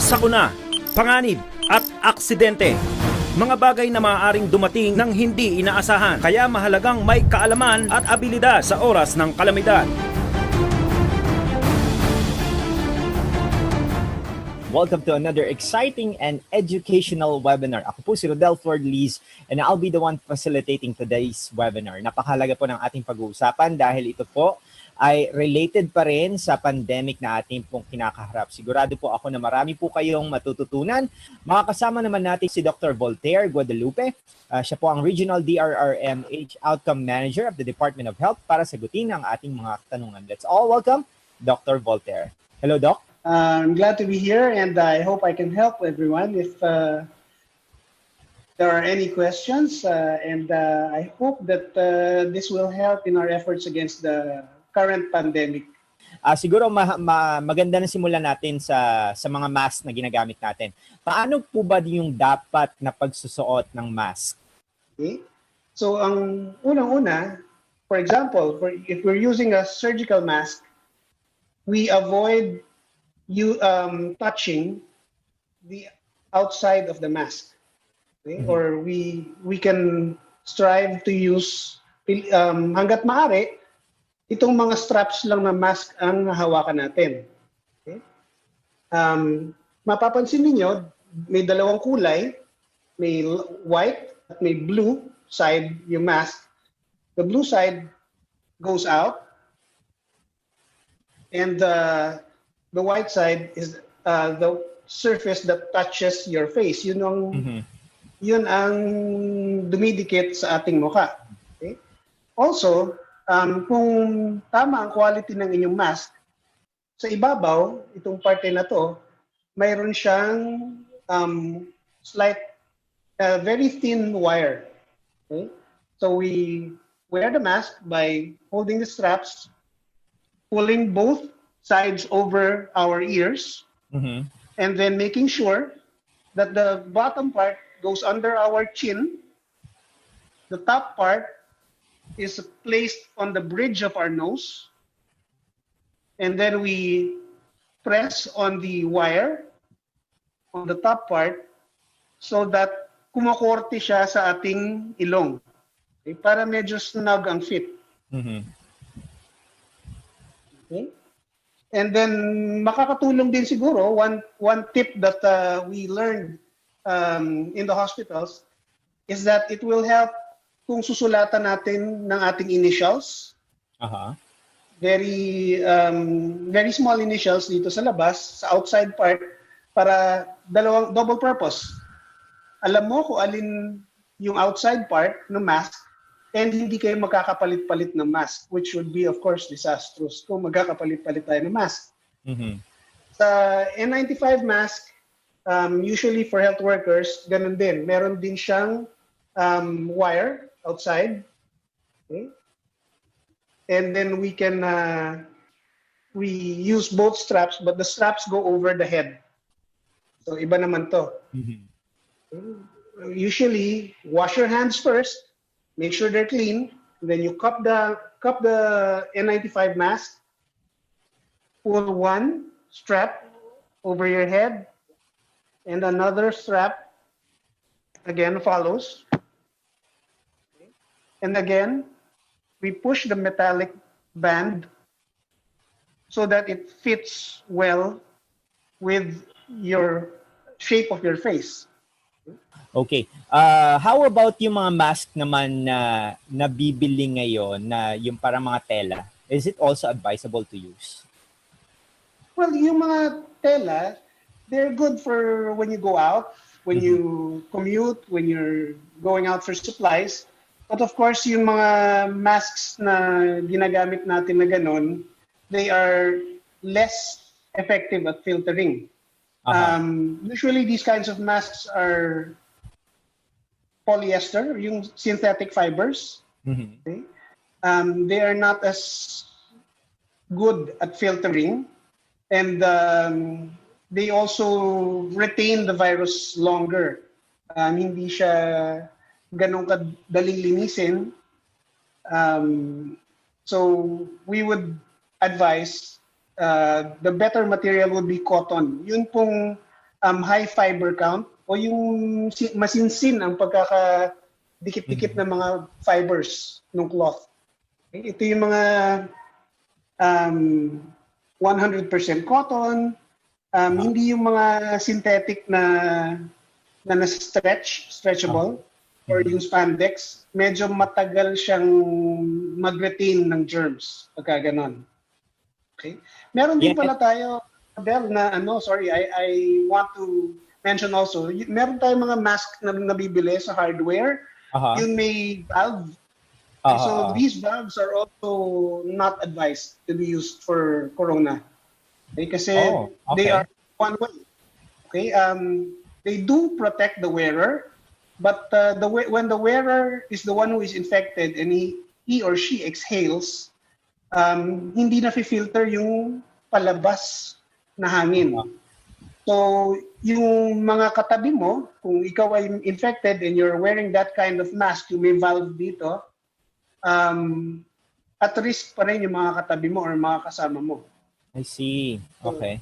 sakuna, panganib at aksidente. Mga bagay na maaaring dumating ng hindi inaasahan, kaya mahalagang may kaalaman at abilidad sa oras ng kalamidad. Welcome to another exciting and educational webinar. Ako po si Rodel Ford-Liz and I'll be the one facilitating today's webinar. Napakahalaga po ng ating pag-uusapan dahil ito po ay related pa rin sa pandemic na ating pong kinakaharap. Sigurado po ako na marami po kayong matututunan. Makakasama naman natin si Dr. Voltaire Guadalupe. Siya po ang Regional DRRMH Outcome Manager of the Department of Health para sagutin ang ating mga katanungan. Let's all welcome Dr. Voltaire. Hello, Doc. I'm glad to be here and I hope I can help everyone if there are any questions and I hope that this will help in our efforts against the current pandemic. Siguro maganda na simulan natin sa mga mask na ginagamit natin. Paano po ba yung dapat na pagsusuot ng mask? Okay. So ang unang-una, for example, if we're using a surgical mask, we avoid touching the outside of the mask. Okay? Mm-hmm. Or we can strive to use hanggat maaari itong mga straps lang na mask ang hawakan natin. Okay? Mapapansin niyo, may dalawang kulay, may white at may blue side yung mask. The blue side goes out and the white side is the surface that touches your face. Yun ang dumidikit sa ating mukha. Okay? Also, kung tama ang quality ng inyong mask, sa ibabaw, itong parte na to, mayroon siyang very thin wire. Okay? So we wear the mask by holding the straps, pulling both sides over our ears, and then making sure that the bottom part goes under our chin, the top part is placed on the bridge of our nose, and then we press on the wire on the top part so that kumukorte siya sa ating ilong. Okay? Para medyo snug ang fit. Okay? And then makakatulong din siguro, one tip that we learned in the hospitals is that it will help kung susulatan natin ng ating initials. Very small initials dito sa labas, sa outside part, para double purpose. Alam mo kung alin yung outside part ng mask and hindi kayo magkakapalit-palit ng mask, which would be of course disastrous kung magkakapalit-palit tayo ng mask. Sa N95 mask, usually for health workers, ganun din. Meron din siyang wire outside. Okay? And then we can we use both straps, but the straps go over the head. So iba naman to. Usually wash your hands first, make sure they're clean, and then you cup the N95 mask, pull one strap over your head, and another strap again follows. And again, we push the metallic band so that it fits well with your shape of your face. Okay. How about yung mga mask naman na nabibili ngayon na yung parang mga tela? Is it also advisable to use? Well, yung mga tela, they're good for when you go out, when you commute, when you're going out for supplies. But of course, yung mga masks na ginagamit natin na ganun, they are less effective at filtering. Usually, these kinds of masks are polyester, yung synthetic fibers. Okay? They are not as good at filtering, and they also retain the virus longer. Hindi siya ganun kadaling linisin. So we would advise the better material would be cotton. Yun pong high fiber count o yung masinsin ang pagkakadikit-dikit ng mga fibers ng cloth. Okay? Ito yung mga 100% cotton, hindi yung mga synthetic na stretchable or yung spandex, medyo matagal siyang mag-retain ng germs pagka ganon. Okay? Meron din pala tayo, Del, na I want to mention also, meron tayong mga mask na nabibili sa hardware, yung may valve. So these valves are also not advised to be used for corona. Okay? Kasi they are one way. Okay? They do protect the wearer, but when the wearer is the one who is infected and he or she exhales, hindi na-filter yung palabas na hangin. So, yung mga katabi mo, kung ikaw ay infected and you're wearing that kind of mask, yung may valve dito, at risk pa rin yung mga katabi mo or mga kasama mo. I see. Okay.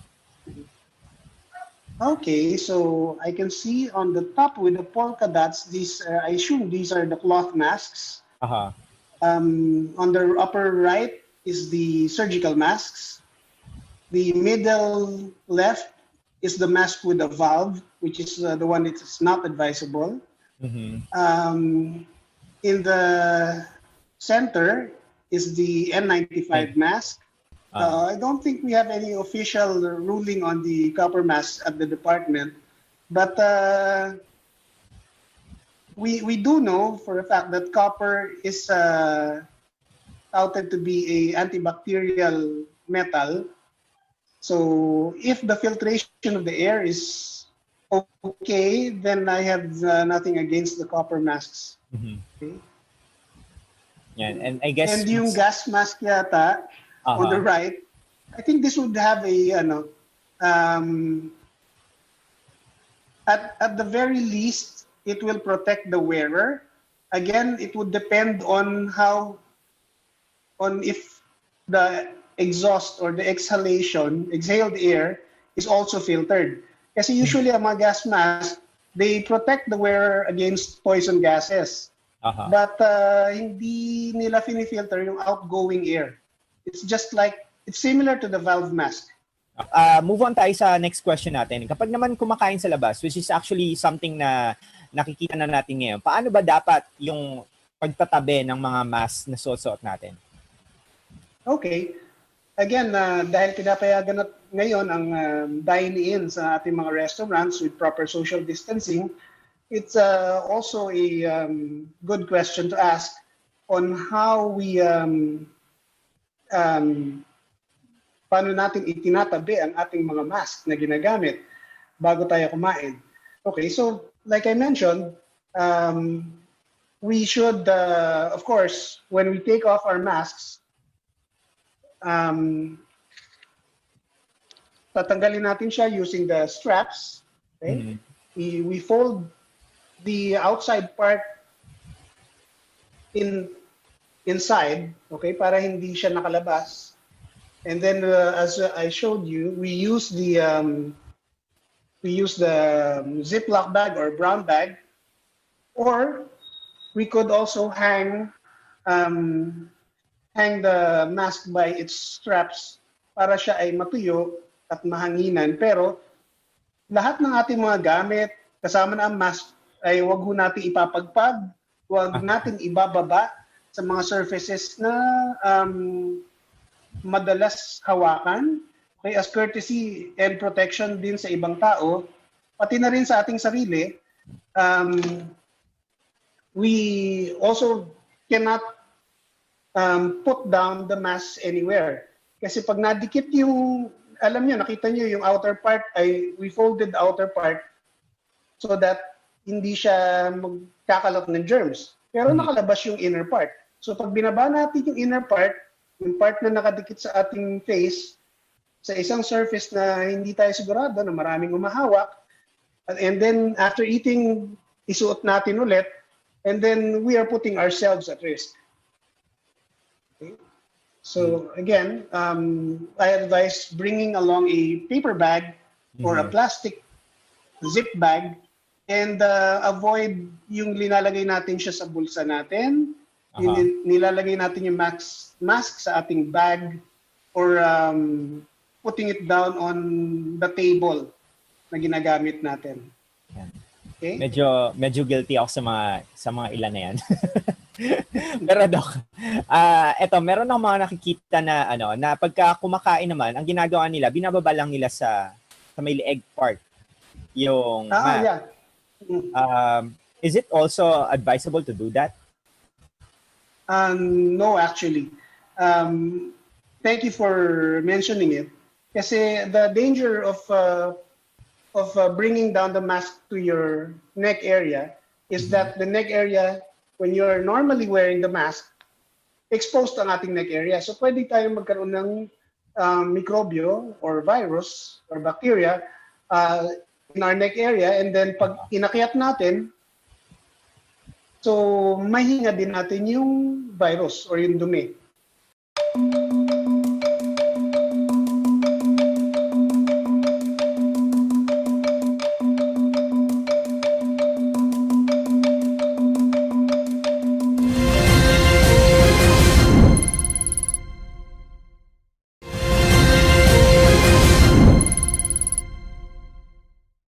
Okay, so I can see on the top with the polka dots, these I assume these are the cloth masks. On the upper right is the surgical masks. The middle left is the mask with the valve, which is the one that is not advisable. In the center is the N95 mask. I don't think we have any official ruling on the copper masks at the department, but we do know for a fact that copper is touted to be an antibacterial metal. So if the filtration of the air is okay, then I have nothing against the copper masks. Okay? Yeah, and I guess yung gas mask yata on the right, I think this would have a at the very least it will protect the wearer. Again, it would depend on if the exhaust or the exhaled air is also filtered. Kasi usually ang mga gas mask, they protect the wearer against poison gases. But hindi nila filter yung outgoing air. It's similar to the valve mask. Move on tayo sa next question natin. Kapag naman kumakain sa labas, which is actually something na nakikita na natin ngayon, paano ba dapat yung pagtatabi ng mga mask na suot-suot natin? Okay. Again, dahil pinapayagan ngayon ang dine-in sa ating mga restaurants with proper social distancing, it's also a good question to ask on how we paano natin itinatabi ang ating mga mask na ginagamit bago tayo kumain. Okay, so like I mentioned, we should, of course, when we take off our masks, tatanggalin natin siya using the straps. Okay? We fold the outside part inside, okay, para hindi siya nakalabas. And then, as I showed you, we use the Ziploc bag or brown bag, or we could also hang the mask by its straps para siya ay matuyo at mahanginan. Pero lahat ng ating mga gamit, kasama na ang mask, ay wag ho natin ipapagpag, wag natin ibababa sa mga surfaces na madalas hawakan, okay, as courtesy and protection din sa ibang tao, pati na rin sa ating sarili. We also cannot put down the mask anywhere. Kasi pag nadikit yung, alam nyo, nakita nyo yung outer part, we folded the outer part so that hindi siya magkakalot ng germs. Pero nakalabas yung inner part. So pag binaba natin yung inner part, yung part na nakadikit sa ating face, sa isang surface na hindi tayo sigurado na maraming umahawak, and then after eating, isuot natin ulit, and then we are putting ourselves at risk. Okay? So again, I advise bringing along a paper bag or a plastic zip bag, and avoid yung linalagay natin siya sa bulsa natin, nilalagay natin yung mask sa ating bag, or putting it down on the table na ginagamit natin. Okay? Medyo guilty ako sa mga ilan na yan. Pero Doc, eto, meron akong mga nakikita na na pagka kumakain naman, ang ginagawa nila, binababa lang nila sa may leeg part yung mask. Yeah. Is it also advisable to do that? No, actually. Thank you for mentioning it. Kasi the danger of bringing down the mask to your neck area is that the neck area, when you're normally wearing the mask, exposed ang ating neck area. So pwede tayong magkaroon ng mikrobyo or virus or bacteria in our neck area, and then pag inakyat natin, so mahinga din natin yung virus or yung dumi.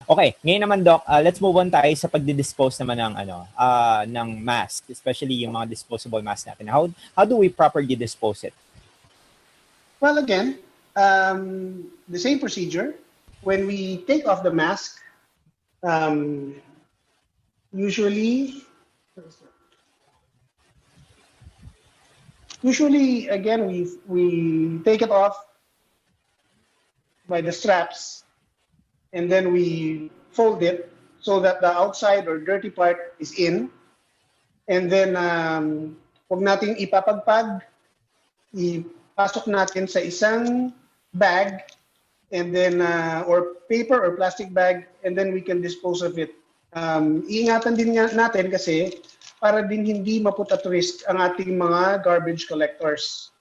Okay, ngayon naman Doc, let's move on tayo sa pagdi-dispose naman ng ng mask, especially yung mga disposable mask natin. How do we properly dispose it? Well, again, the same procedure. When we take off the mask, usually again we take it off by the straps, and then we fold it so that the outside or dirty part is in. And then, huwag nating ipapagpag, ipasok natin sa isang bag, and then, or paper or plastic bag, and then we can dispose of it. Iingatan din natin kasi para din hindi maput at risk ang ating mga garbage collectors.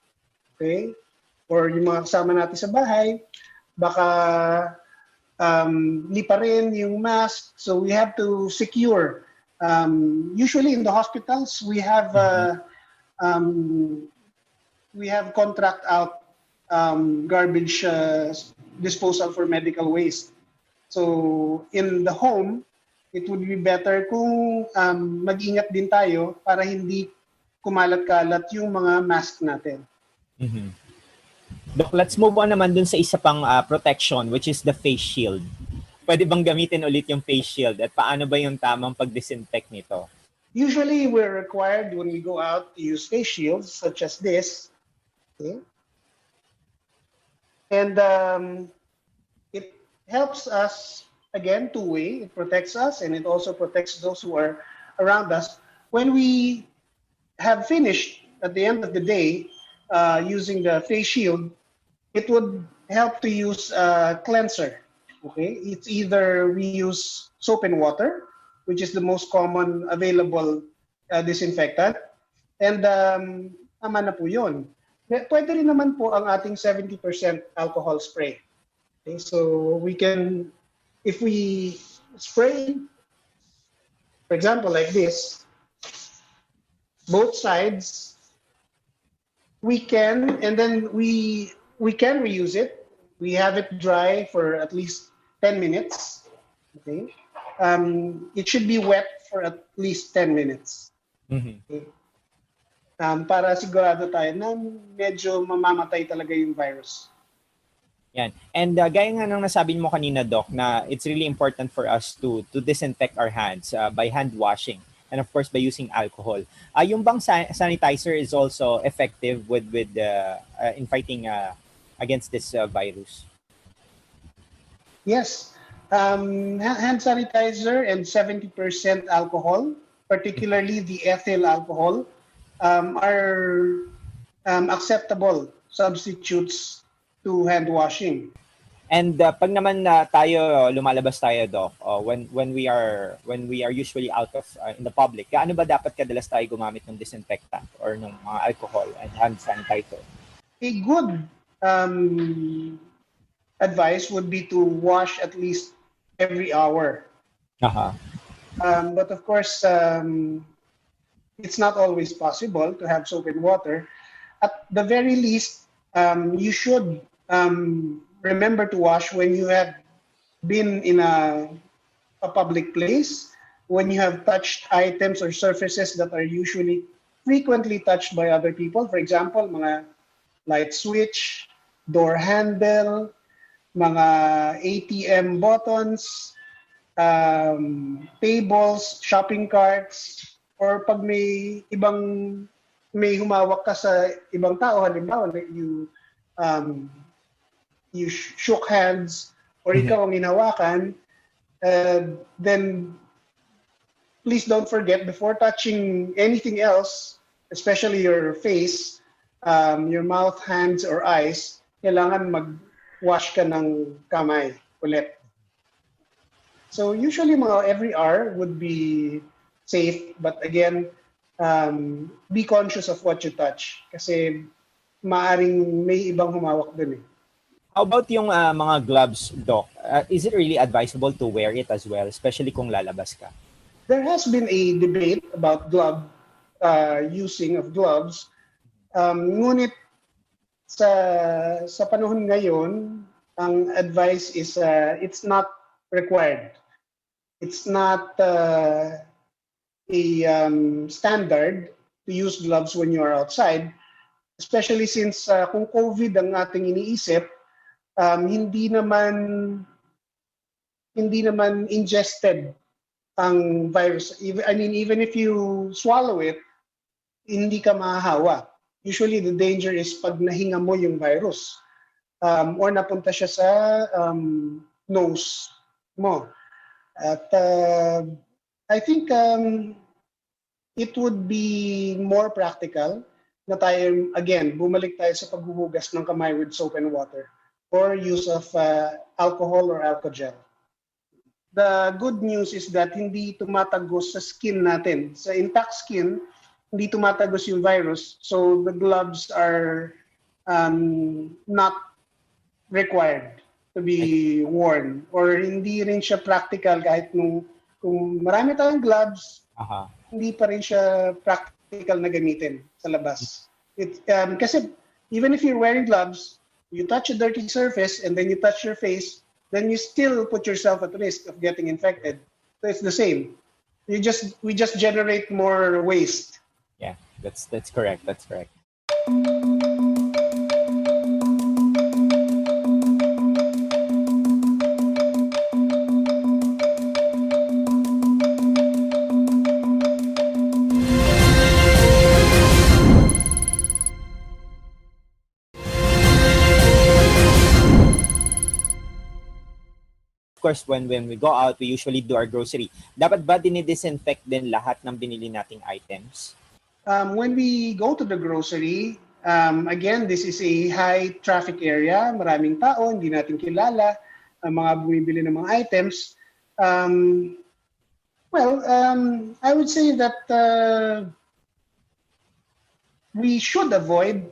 Okay? Or yung mga kasama natin sa bahay, baka lipa rin yung mask, so we have to secure. Usually in the hospitals, we have contract out garbage disposal for medical waste. So in the home, it would be better kung mag-ingat din tayo para hindi kumalat-kalat yung mga mask natin. Mm-hmm. Doc, let's move on naman dun sa isa pang protection, which is the face shield. Pwede bang gamitin ulit yung face shield at paano ba yung tamang pag-disinfect nito? Usually, we're required when we go out to use face shields such as this. Okay? And it helps us, again, two-way. It protects us, and it also protects those who are around us. When we have finished, at the end of the day, using the face shield, it would help to use a cleanser. Okay, it's either we use soap and water, which is the most common available disinfectant, and tama na po yun. Pwede rin naman po ang ating 70% alcohol spray. Okay, so we can, if we spray, for example, like this, both sides, we can, and then we can reuse it. We have it dry for at least 10 minutes. Okay. It should be wet for at least 10 minutes. Mm-hmm. Okay. Para sigurado tayo na medyo mamamatay talaga yung virus. Yan. And gaya nga nang nasabi mo kanina, Doc, na it's really important for us to disinfect our hands by hand washing. And of course, by using alcohol. Yung bang sanitizer is also effective with in fighting against this virus? Yes. Hand sanitizer and 70% alcohol, particularly the ethyl alcohol, are acceptable substitutes to hand washing. And pag naman tayo lumalabas tayo, Doc, when we are usually out of in the public, gaano ba dapat kadalas tayo gumamit ng disinfectant or ng mga alcohol and hand sanitizer? A good advice would be to wash at least every hour. Aha. But of course, it's not always possible to have soap and water. At the very least, you should remember to wash when you have been in a public place, when you have touched items or surfaces that are usually frequently touched by other people. For example, mga light switch, door handle, mga ATM buttons, tables, shopping carts, or pag may humawak ka sa ibang tao, halimbawa you shook hands or ikaw ang hinawakan, then please don't forget, before touching anything else, especially your face, your mouth, hands, or eyes, kailangan mag-wash ka ng kamay ulit. So usually mga every hour would be safe, but again, be conscious of what you touch kasi maaring may ibang humawak dun eh. How about yung mga gloves, Doc? Is it really advisable to wear it as well, especially kung lalabas ka? There has been a debate about using of gloves. Ngunit sa panahon ngayon, ang advice is it's not required. It's not a standard to use gloves when you are outside, especially since kung COVID ang ating iniisip, hindi naman ingested ang virus. Even if you swallow it, hindi ka mahahawa. Usually the danger is pag nahinga mo yung virus or napunta siya sa nose mo. At I think it would be more practical na tayo, again, bumalik tayo sa paghuhugas ng kamay with soap and water or use of alcohol or alcohol. The good news is that hindi tumatagos sa skin natin. Sa intact skin, hindi tumatagos yung virus. So the gloves are not required to be worn. Or hindi rin siya practical kahit kung marami tayong gloves, hindi pa rin siya practical na gamitin sa labas. Kasi even if you're wearing gloves, you touch a dirty surface and then you touch your face, then you still put yourself at risk of getting infected. So it's the same. We just generate more waste. Yeah, that's correct. That's correct. Of course, when we go out, we usually do our grocery. Dapat ba dinidisinfect din lahat ng binili nating items? When we go to the grocery, again, this is a high traffic area. Maraming tao, hindi natin kilala ang mga bumibili ng mga items. I would say that we should avoid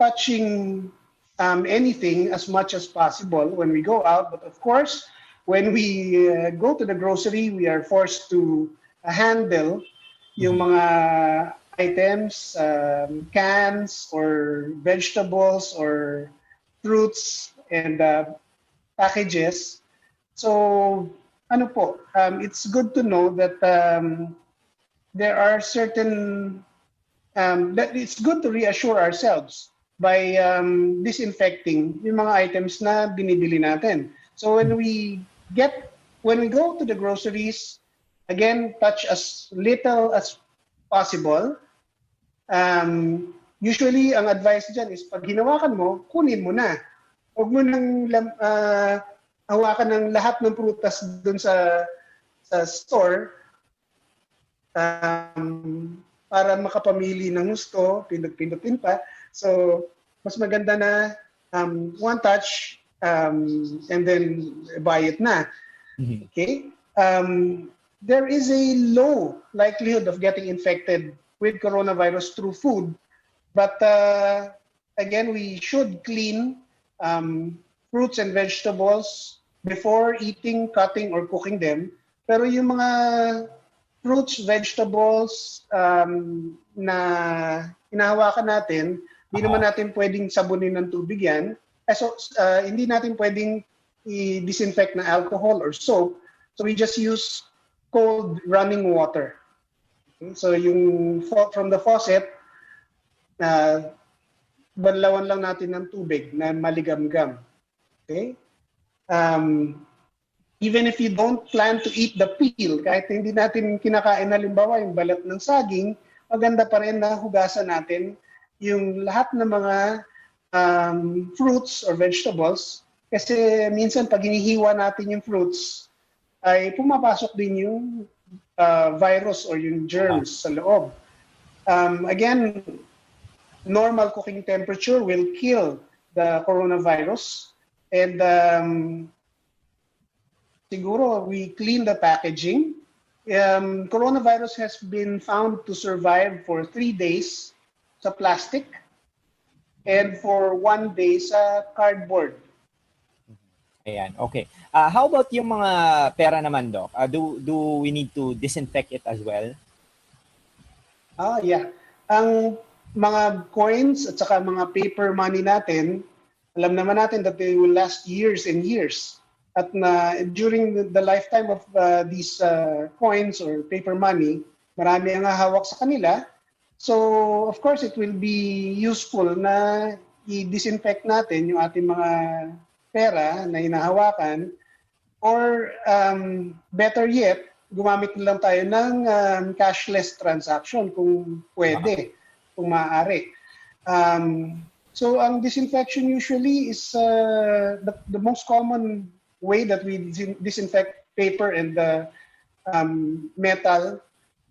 touching anything as much as possible when we go out. But of course, when we go to the grocery, we are forced to handle yung mga items, cans or vegetables or fruits and packages. So, it's good to know that there are certain, that it's good to reassure ourselves by disinfecting yung mga items na binibili natin. So when we go to the groceries, again, touch as little as possible. Usually, ang advice dyan is pag hinawakan mo, kunin mo na. Huwag mo nang hawakan ng lahat ng prutas dun sa store para makapamili ng gusto, pindot-pindutin pa. So, mas maganda na one touch and then buy it na. Okay? There is a low likelihood of getting infected with coronavirus through food. But again, we should clean fruits and vegetables before eating, cutting, or cooking them. Pero yung mga fruits, vegetables na hinahawakan natin, hindi naman natin pwedeng sabunin ng tubig yan. Hindi natin pwedeng i-disinfect na alcohol or soap. So we just use cold running water. Okay? So yung from the faucet, banlawan lang natin ng tubig na maligamgam. Okay? Even if you don't plan to eat the peel, kahit hindi natin kinakain halimbawa yung balat ng saging, maganda pa rin na hugasan natin yung lahat ng mga fruits or vegetables. Kasi minsan pag hinihiwa natin yung fruits, ay pumapasok din yung virus or yung germs sa loob. Again, normal cooking temperature will kill the coronavirus. And siguro we clean the packaging. Coronavirus has been found to survive for 3 days sa plastic and for 1 day sa cardboard. Ayan, okay. How about yung mga pera naman, Doc? Do we need to disinfect it as well? Yeah. Ang mga coins at saka mga paper money natin, alam naman natin that they will last years and years. At during the lifetime of these coins or paper money, marami ang hawak sa kanila. So, of course, it will be useful na i-disinfect natin yung ating mga pera na hinahawakan, or better yet, gumamit lang tayo ng cashless transaction kung pwede, kung maaari. So ang disinfection usually is the most common way that we disinfect paper and metal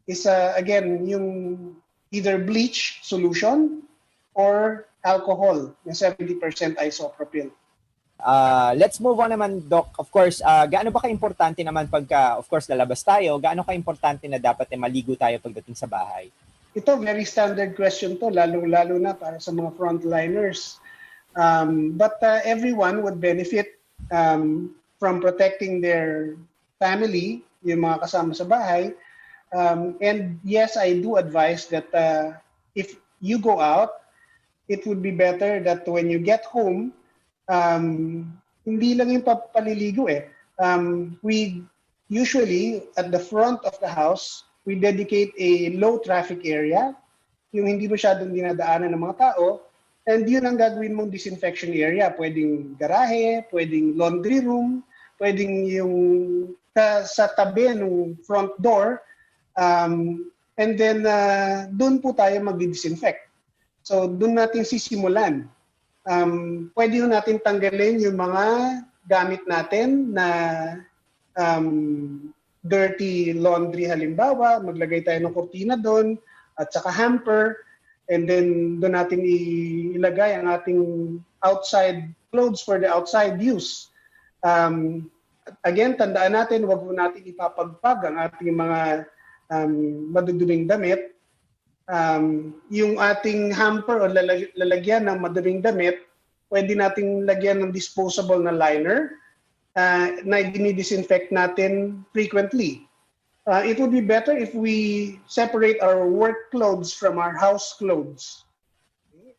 is again yung either bleach solution or alcohol na 70% isopropyl. Let's move on naman, Doc. Of course, gaano ba ka-importante naman pagka, of course, lalabas tayo, gaano ka-importante na dapat maligo tayo pagdating sa bahay? Ito, very standard question to, lalo-lalo na para sa mga frontliners. But everyone would benefit from protecting their family, yung mga kasama sa bahay. And yes, I do advise that if you go out, it would be better that when you get home, hindi lang yung paliligo eh. We usually, at the front of the house, we dedicate a low traffic area, yung hindi masyadong dinadaanan ng mga tao, and yun ang gagawin mong disinfection area. Pwedeng garahe, pwedeng laundry room, pwedeng yung sa tabi ng front door, and then doon po tayo mag-disinfect. So doon natin sisimulan. Pwede natin tanggalin yung mga gamit natin na dirty laundry halimbawa, maglagay tayo ng kurtina doon at saka hamper, and then doon natin ilagay ang ating outside clothes for the outside use. Again, tandaan natin, wag mo natin ipapagpag ang ating mga maduduming damit. Yung ating hamper o lalagyan ng maduming damit, pwede nating lagyan ng disposable na liner na dinidisinfect natin frequently. It would be better if we separate our work clothes from our house clothes.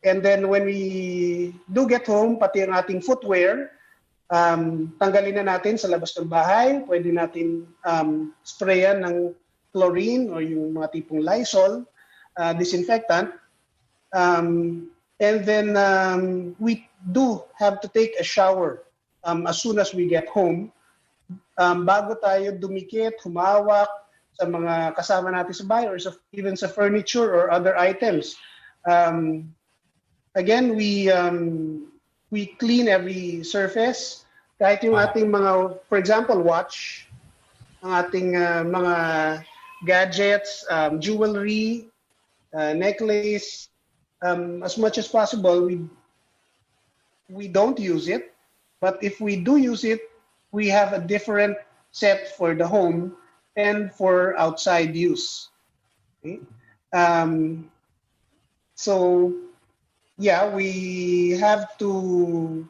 And then when we do get home, pati ang ating footwear, tanggalin na natin sa labas ng bahay. Pwede natin sprayan ng chlorine o yung mga tipong Lysol, disinfectant. And then we do have to take a shower as soon as we get home. Bago tayo dumikit, humawak sa mga kasama natin sa bahay or even sa furniture or other items. Again, we clean every surface. Kahit yung ating mga, for example, watch, ang ating mga gadgets, jewelry, necklace, as much as possible, we don't use it. But if we do use it, we have a different set for the home and for outside use. Okay? So, yeah, we have to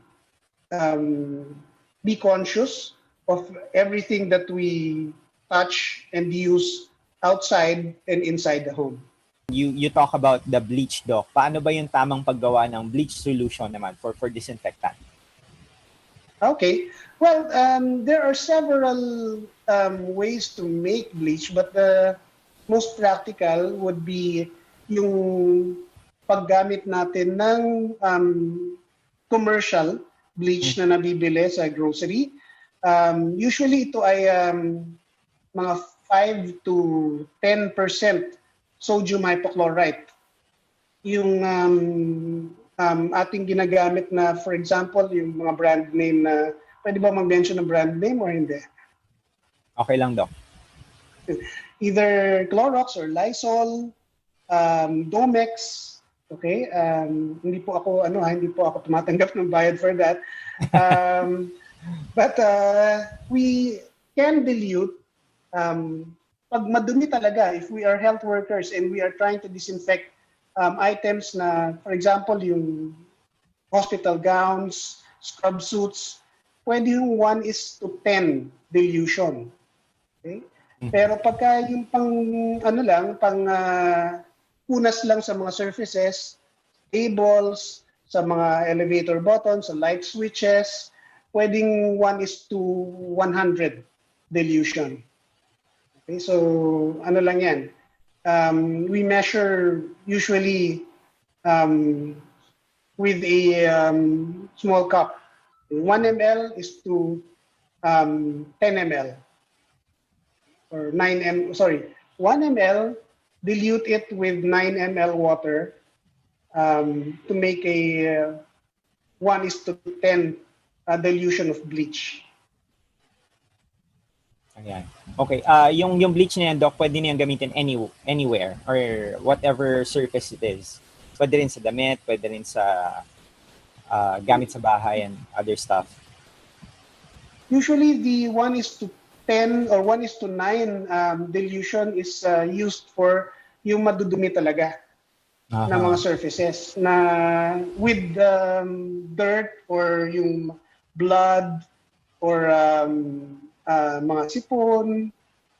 be conscious of everything that we touch and use outside and inside the home. You talk about the bleach, Doc. Paano ba yung tamang paggawa ng bleach solution naman for disinfectant? Okay. Well, there are several ways to make bleach, but the most practical would be yung paggamit natin ng commercial bleach na nabibili sa grocery. Usually ito ay mga 5 to 10% sodium hypochlorite. Yung ating ginagamit na, for example, yung mga brand name na, pwede ba mag-mention ng brand name or hindi? Okay lang, Doc. Either Clorox or Lysol, Domex, okay? Hindi po ako tumatanggap ng bayad for that. But we can dilute pag madumi talaga, if we are health workers and we are trying to disinfect items na, for example, yung hospital gowns, scrub suits, pwede yung 1:10 dilution. Okay? Pero pagka yung punas lang sa mga surfaces, tables, sa mga elevator buttons, sa light switches, pwedeng 1:100 dilution. Okay, so ano lang yan. We measure usually with a small cup. 1 ml is to 10 ml. Or 1 ml, dilute it with 9 ml water to make a 1:10 dilution of bleach. Ayan. Okay, yung bleach na yan, Doc, pwede na yung gamitin anywhere or whatever surface it is. Pwede rin sa damit, pwede rin sa gamit sa bahay and other stuff. Usually the 1:10 or 1:9 dilution is used for yung madudumi talaga ng mga surfaces na with dirt or yung blood or mga sipon,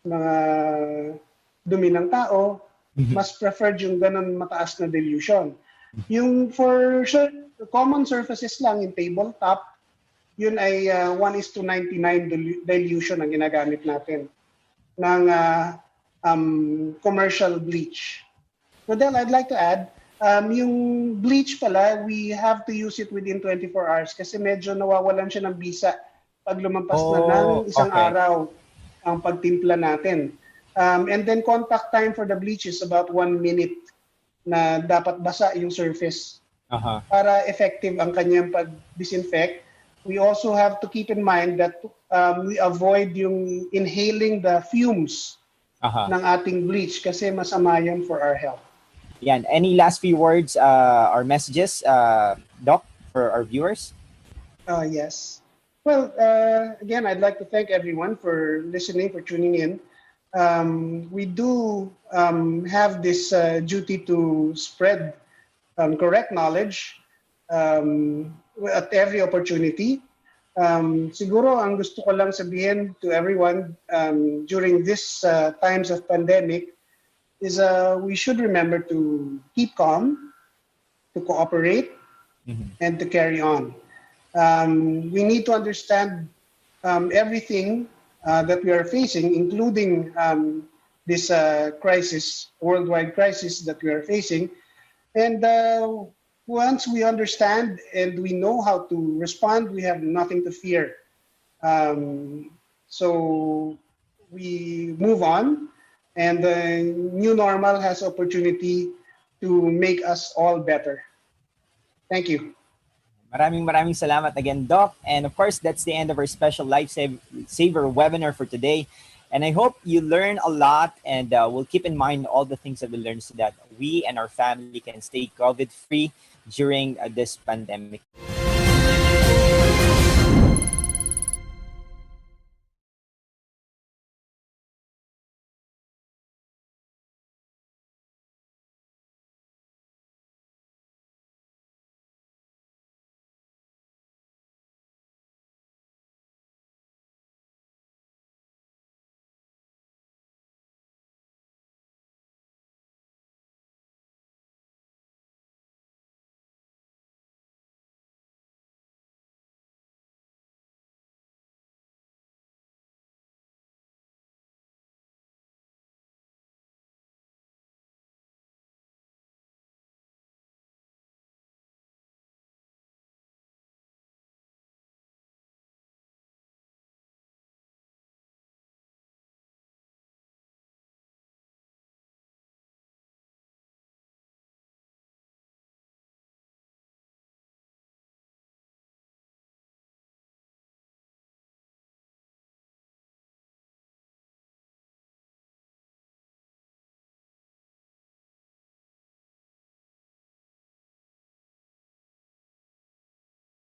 mga dumi ng tao, mas preferred yung ganun mataas na dilution. Yung for common surfaces lang, yung tabletop, yun ay 1:99 dilution ang ginagamit natin ng commercial bleach. Rodel, I'd like to add, yung bleach pala, we have to use it within 24 hours kasi medyo nawawalan siya ng bisa pag lumampas na ng isang araw ang pagtimpla natin. And then contact time for the bleach is about 1 minute na dapat basa yung surface para effective ang kanyang pag-disinfect. We also have to keep in mind that we avoid yung inhaling the fumes ng ating bleach kasi masama yan for our health. Yan. Any last few words or messages, Doc, for our viewers? Yes. Well, again, I'd like to thank everyone for listening, for tuning in. We do have this duty to spread correct knowledge at every opportunity. Siguro ang gusto ko lang sabihin to everyone during this times of pandemic is we should remember to keep calm, to cooperate, and to carry on. We need to understand everything that we are facing, including this crisis, worldwide crisis that we are facing. And once we understand and we know how to respond, we have nothing to fear. So we move on, and the new normal has opportunity to make us all better. Thank you. Maraming salamat again, Doc. And of course, that's the end of our special Lifesaver webinar for today. And I hope you learn a lot, and we'll keep in mind all the things that we learned so that we and our family can stay COVID-free during this pandemic.